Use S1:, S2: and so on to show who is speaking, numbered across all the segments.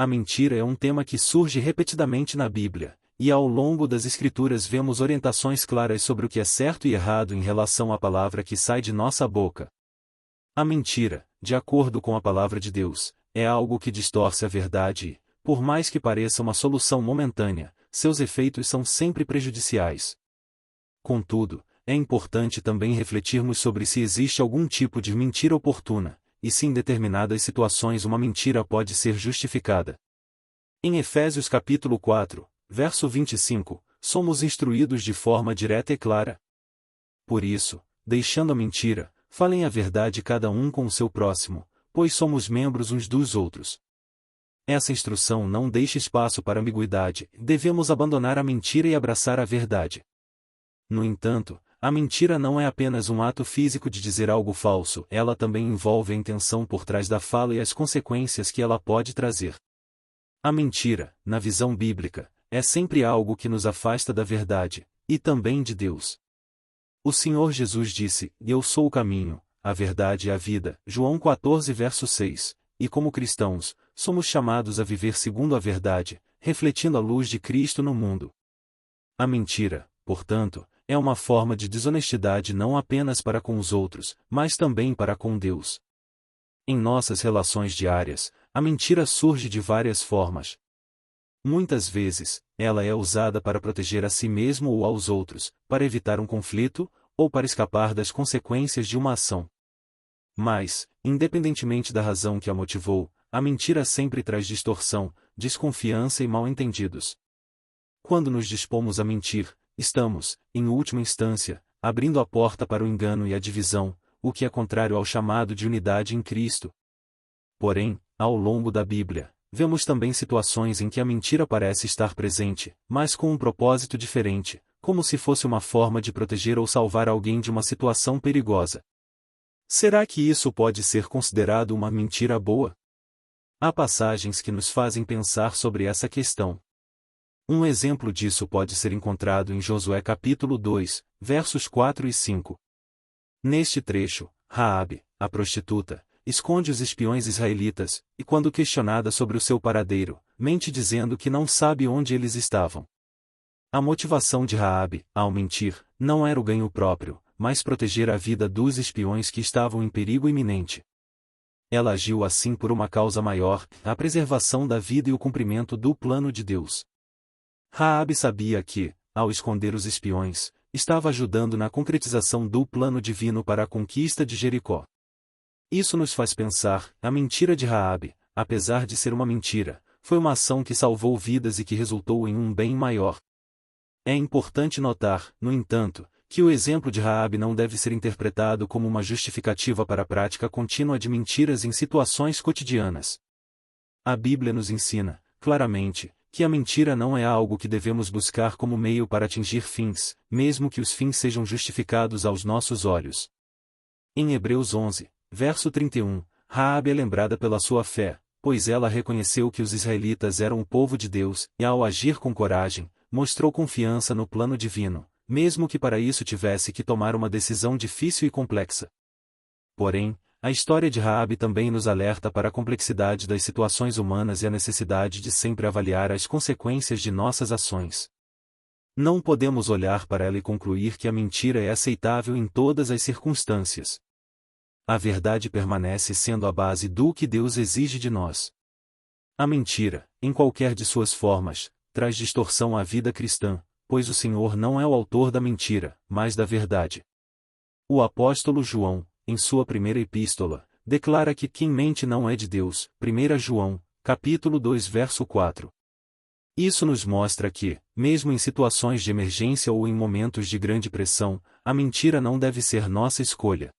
S1: A mentira é um tema que surge repetidamente na Bíblia, e ao longo das Escrituras vemos orientações claras sobre o que é certo e errado em relação à palavra que sai de nossa boca. A mentira, de acordo com a palavra de Deus, é algo que distorce a verdade e, por mais que pareça uma solução momentânea, seus efeitos são sempre prejudiciais. Contudo, é importante também refletirmos sobre se existe algum tipo de mentira oportuna, e se em determinadas situações uma mentira pode ser justificada. Em Efésios capítulo 4, verso 25, somos instruídos de forma direta e clara. Por isso, deixando a mentira, falem a verdade cada um com o seu próximo, pois somos membros uns dos outros. Essa instrução não deixa espaço para ambiguidade, devemos abandonar a mentira e abraçar a verdade. No entanto, a mentira não é apenas um ato físico de dizer algo falso, ela também envolve a intenção por trás da fala e as consequências que ela pode trazer. A mentira, na visão bíblica, é sempre algo que nos afasta da verdade, e também de Deus. O Senhor Jesus disse: "Eu sou o caminho, a verdade e a vida", João 14 verso 6, e como cristãos, somos chamados a viver segundo a verdade, refletindo a luz de Cristo no mundo. A mentira, portanto, é uma forma de desonestidade não apenas para com os outros, mas também para com Deus. Em nossas relações diárias, a mentira surge de várias formas. Muitas vezes, ela é usada para proteger a si mesmo ou aos outros, para evitar um conflito, ou para escapar das consequências de uma ação. Mas, independentemente da razão que a motivou, a mentira sempre traz distorção, desconfiança e mal-entendidos. Quando nos dispomos a mentir, estamos, em última instância, abrindo a porta para o engano e a divisão, o que é contrário ao chamado de unidade em Cristo. Porém, ao longo da Bíblia, vemos também situações em que a mentira parece estar presente, mas com um propósito diferente, como se fosse uma forma de proteger ou salvar alguém de uma situação perigosa. Será que isso pode ser considerado uma mentira boa? Há passagens que nos fazem pensar sobre essa questão. Um exemplo disso pode ser encontrado em Josué capítulo 2, versos 4 e 5. Neste trecho, Raabe, a prostituta, esconde os espiões israelitas, e quando questionada sobre o seu paradeiro, mente dizendo que não sabe onde eles estavam. A motivação de Raabe, ao mentir, não era o ganho próprio, mas proteger a vida dos espiões que estavam em perigo iminente. Ela agiu assim por uma causa maior, a preservação da vida e o cumprimento do plano de Deus. Raabe sabia que, ao esconder os espiões, estava ajudando na concretização do plano divino para a conquista de Jericó. Isso nos faz pensar, a mentira de Raabe, apesar de ser uma mentira, foi uma ação que salvou vidas e que resultou em um bem maior. É importante notar, no entanto, que o exemplo de Raabe não deve ser interpretado como uma justificativa para a prática contínua de mentiras em situações cotidianas. A Bíblia nos ensina, claramente, que a mentira não é algo que devemos buscar como meio para atingir fins, mesmo que os fins sejam justificados aos nossos olhos. Em Hebreus 11, verso 31, Raabe é lembrada pela sua fé, pois ela reconheceu que os israelitas eram o povo de Deus, e ao agir com coragem, mostrou confiança no plano divino, mesmo que para isso tivesse que tomar uma decisão difícil e complexa. Porém, a história de Raabe também nos alerta para a complexidade das situações humanas e a necessidade de sempre avaliar as consequências de nossas ações. Não podemos olhar para ela e concluir que a mentira é aceitável em todas as circunstâncias. A verdade permanece sendo a base do que Deus exige de nós. A mentira, em qualquer de suas formas, traz distorção à vida cristã, pois o Senhor não é o autor da mentira, mas da verdade. O apóstolo João, em sua primeira epístola, declara que quem mente não é de Deus, 1 João, capítulo 2 verso 4. Isso nos mostra que, mesmo em situações de emergência ou em momentos de grande pressão, a mentira não deve ser nossa escolha.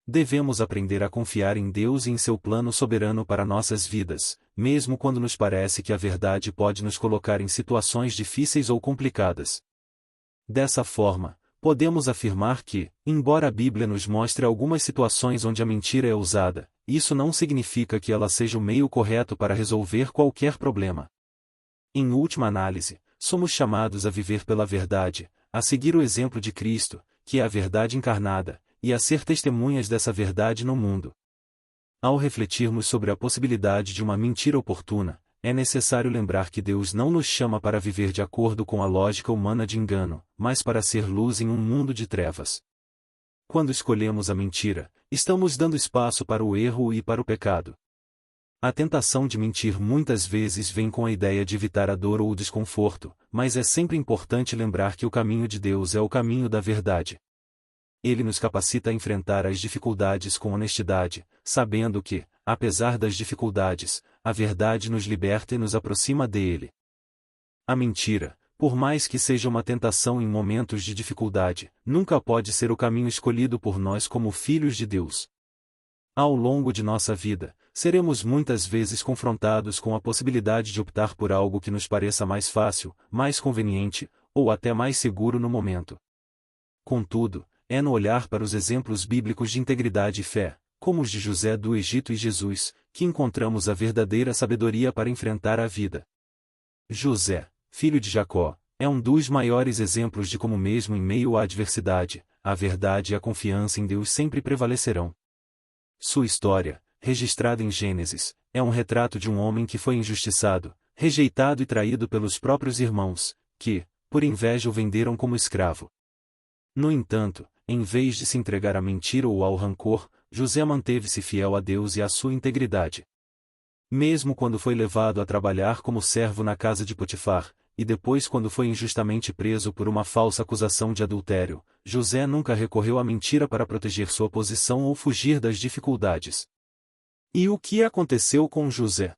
S1: Devemos aprender a confiar em Deus e em seu plano soberano para nossas vidas, mesmo quando nos parece que a verdade pode nos colocar em situações difíceis ou complicadas. Dessa forma, podemos afirmar que, embora a Bíblia nos mostre algumas situações onde a mentira é usada, isso não significa que ela seja o meio correto para resolver qualquer problema. Em última análise, somos chamados a viver pela verdade, a seguir o exemplo de Cristo, que é a verdade encarnada, e a ser testemunhas dessa verdade no mundo. Ao refletirmos sobre a possibilidade de uma mentira oportuna, é necessário lembrar que Deus não nos chama para viver de acordo com a lógica humana de engano, mas para ser luz em um mundo de trevas. Quando escolhemos a mentira, estamos dando espaço para o erro e para o pecado. A tentação de mentir muitas vezes vem com a ideia de evitar a dor ou o desconforto, mas é sempre importante lembrar que o caminho de Deus é o caminho da verdade. Ele nos capacita a enfrentar as dificuldades com honestidade, sabendo que, apesar das dificuldades, a verdade nos liberta e nos aproxima dele. A mentira, por mais que seja uma tentação em momentos de dificuldade, nunca pode ser o caminho escolhido por nós como filhos de Deus. Ao longo de nossa vida, seremos muitas vezes confrontados com a possibilidade de optar por algo que nos pareça mais fácil, mais conveniente, ou até mais seguro no momento. Contudo, é no olhar para os exemplos bíblicos de integridade e fé, como os de José do Egito e Jesus, que encontramos a verdadeira sabedoria para enfrentar a vida. José, filho de Jacó, é um dos maiores exemplos de como mesmo em meio à adversidade, a verdade e a confiança em Deus sempre prevalecerão. Sua história, registrada em Gênesis, é um retrato de um homem que foi injustiçado, rejeitado e traído pelos próprios irmãos, que, por inveja o venderam como escravo. No entanto, em vez de se entregar à mentira ou ao rancor, José manteve-se fiel a Deus e à sua integridade. Mesmo quando foi levado a trabalhar como servo na casa de Potifar, e depois quando foi injustamente preso por uma falsa acusação de adultério, José nunca recorreu à mentira para proteger sua posição ou fugir das dificuldades. E o que aconteceu com José?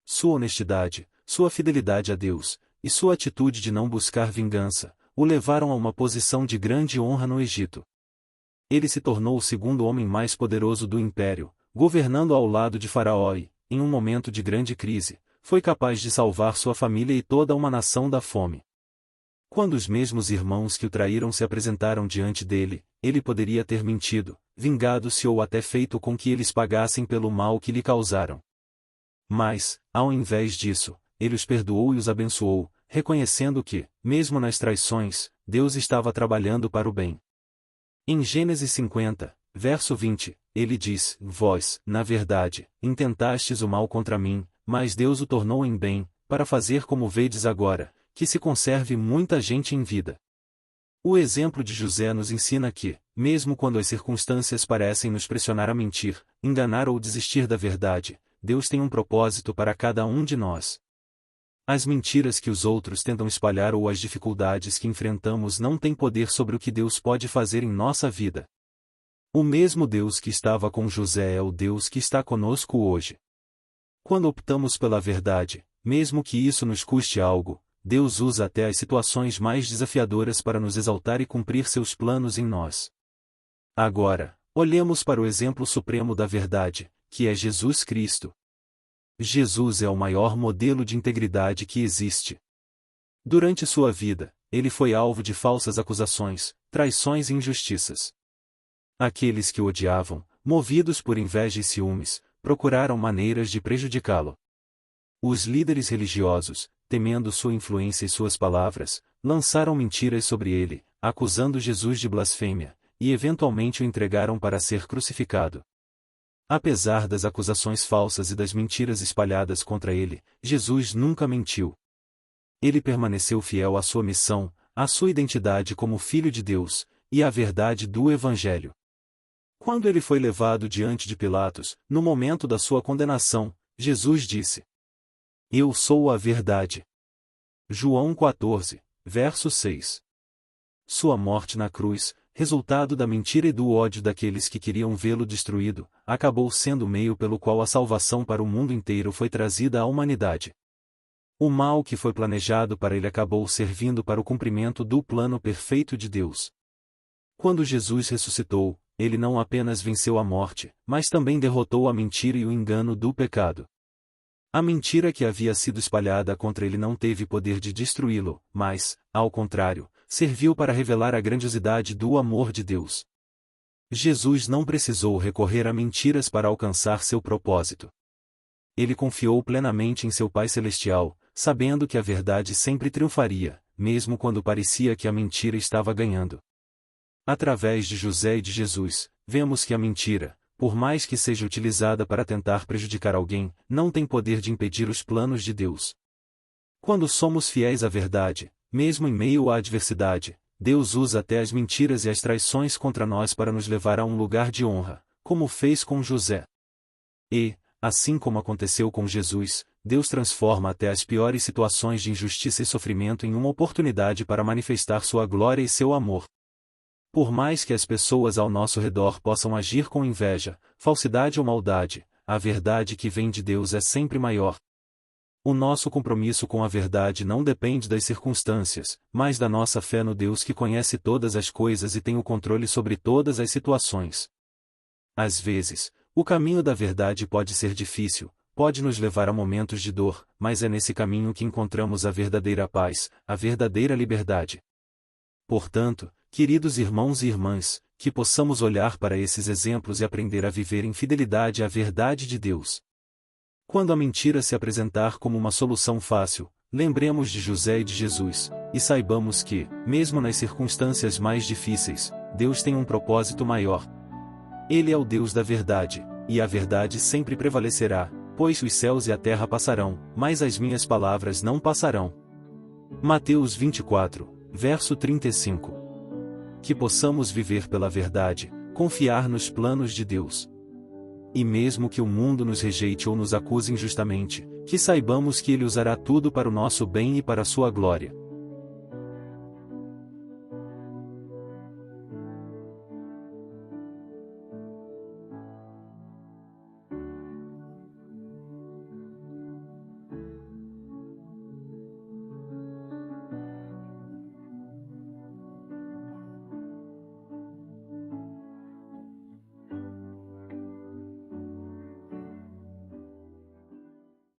S1: Sua honestidade, sua fidelidade a Deus, e sua atitude de não buscar vingança, o levaram a uma posição de grande honra no Egito. Ele se tornou o segundo homem mais poderoso do império, governando ao lado de Faraó e, em um momento de grande crise, foi capaz de salvar sua família e toda uma nação da fome. Quando os mesmos irmãos que o traíram se apresentaram diante dele, ele poderia ter mentido, vingado-se ou até feito com que eles pagassem pelo mal que lhe causaram. Mas, ao invés disso, ele os perdoou e os abençoou, reconhecendo que, mesmo nas traições, Deus estava trabalhando para o bem. Em Gênesis 50, verso 20, ele diz: Vós, na verdade, intentastes o mal contra mim, mas Deus o tornou em bem, para fazer como vedes agora, que se conserve muita gente em vida. O exemplo de José nos ensina que, mesmo quando as circunstâncias parecem nos pressionar a mentir, enganar ou desistir da verdade, Deus tem um propósito para cada um de nós. As mentiras que os outros tentam espalhar ou as dificuldades que enfrentamos não têm poder sobre o que Deus pode fazer em nossa vida. O mesmo Deus que estava com José é o Deus que está conosco hoje. Quando optamos pela verdade, mesmo que isso nos custe algo, Deus usa até as situações mais desafiadoras para nos exaltar e cumprir seus planos em nós. Agora, olhemos para o exemplo supremo da verdade, que é Jesus Cristo. Jesus é o maior modelo de integridade que existe. Durante sua vida, ele foi alvo de falsas acusações, traições e injustiças. Aqueles que o odiavam, movidos por inveja e ciúmes, procuraram maneiras de prejudicá-lo. Os líderes religiosos, temendo sua influência e suas palavras, lançaram mentiras sobre ele, acusando Jesus de blasfêmia, e eventualmente o entregaram para ser crucificado. Apesar das acusações falsas e das mentiras espalhadas contra ele, Jesus nunca mentiu. Ele permaneceu fiel à sua missão, à sua identidade como Filho de Deus, e à verdade do Evangelho. Quando ele foi levado diante de Pilatos, no momento da sua condenação, Jesus disse: Eu sou a verdade. João 14, verso 6. Sua morte na cruz, resultado da mentira e do ódio daqueles que queriam vê-lo destruído, acabou sendo o meio pelo qual a salvação para o mundo inteiro foi trazida à humanidade. O mal que foi planejado para ele acabou servindo para o cumprimento do plano perfeito de Deus. Quando Jesus ressuscitou, ele não apenas venceu a morte, mas também derrotou a mentira e o engano do pecado. A mentira que havia sido espalhada contra ele não teve poder de destruí-lo, mas, ao contrário, serviu para revelar a grandiosidade do amor de Deus. Jesus não precisou recorrer a mentiras para alcançar seu propósito. Ele confiou plenamente em seu Pai Celestial, sabendo que a verdade sempre triunfaria, mesmo quando parecia que a mentira estava ganhando. Através de José e de Jesus, vemos que a mentira, por mais que seja utilizada para tentar prejudicar alguém, não tem poder de impedir os planos de Deus. Quando somos fiéis à verdade, mesmo em meio à adversidade, Deus usa até as mentiras e as traições contra nós para nos levar a um lugar de honra, como fez com José. E, assim como aconteceu com Jesus, Deus transforma até as piores situações de injustiça e sofrimento em uma oportunidade para manifestar sua glória e seu amor. Por mais que as pessoas ao nosso redor possam agir com inveja, falsidade ou maldade, a verdade que vem de Deus é sempre maior. O nosso compromisso com a verdade não depende das circunstâncias, mas da nossa fé no Deus que conhece todas as coisas e tem o controle sobre todas as situações. Às vezes, o caminho da verdade pode ser difícil, pode nos levar a momentos de dor, mas é nesse caminho que encontramos a verdadeira paz, a verdadeira liberdade. Portanto, queridos irmãos e irmãs, que possamos olhar para esses exemplos e aprender a viver em fidelidade à verdade de Deus. Quando a mentira se apresentar como uma solução fácil, lembremos de José e de Jesus, e saibamos que, mesmo nas circunstâncias mais difíceis, Deus tem um propósito maior. Ele é o Deus da verdade, e a verdade sempre prevalecerá, pois os céus e a terra passarão, mas as minhas palavras não passarão. Mateus 24, verso 35. Que possamos viver pela verdade, confiar nos planos de Deus. E mesmo que o mundo nos rejeite ou nos acuse injustamente, que saibamos que Ele usará tudo para o nosso bem e para a sua glória.